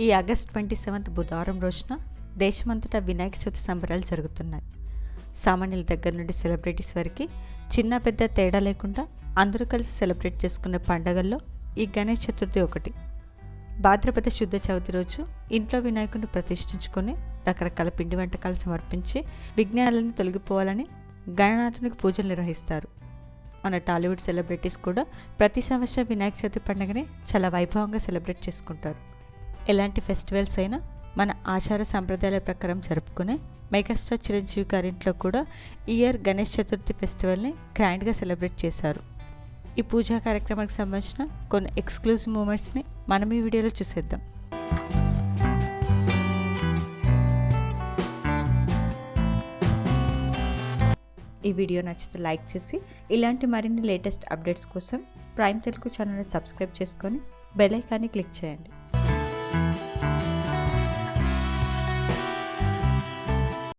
ఈ ఆగస్ట్ 27 బుధవారం రోజున దేశమంతటా వినాయక చవితి సంబరాలు జరుగుతున్నాయి. సామాన్యుల దగ్గర నుండి సెలబ్రిటీస్ వరకు చిన్న పెద్ద తేడా లేకుండా అందరూ కలిసి సెలబ్రేట్ చేసుకునే పండగల్లో ఈ గణేష్ చతుర్థి ఒకటి. భాద్రపద శుద్ధ చవితి రోజు ఇంట్లో వినాయకుడిని ప్రతిష్ఠించుకొని రకరకాల పిండి వంటకాలు సమర్పించి విఘ్నాలను తొలగిపోవాలని గణనాథునికి పూజలు నిర్వహిస్తారు. మన టాలీవుడ్ సెలబ్రిటీస్ కూడా ప్రతి సంవత్సరం వినాయక చవితి పండుగని చాలా వైభవంగా సెలబ్రేట్ చేసుకుంటారు. ఎలాంటి ఫెస్టివల్స్ అయినా మన ఆచార సంప్రదాయాల ప్రకారం జరుపుకునే మెగాస్టార్ చిరంజీవి గారింట్లో కూడా ఈ ఇయర్ గణేష్ చతుర్థి ఫెస్టివల్ని గ్రాండ్గా సెలబ్రేట్ చేశారు. ఈ పూజా కార్యక్రమానికి సంబంధించిన కొన్ని ఎక్స్క్లూజివ్ మూమెంట్స్ని మనం ఈ వీడియోలో చూసేద్దాం. ఈ వీడియో నచ్చితే లైక్ చేసి ఇలాంటి మరిన్ని లేటెస్ట్ అప్డేట్స్ కోసం ప్రైమ్ తెలుగు ఛానల్ని సబ్స్క్రైబ్ చేసుకొని బెల్ ఐకాన్ని క్లిక్ చేయండి.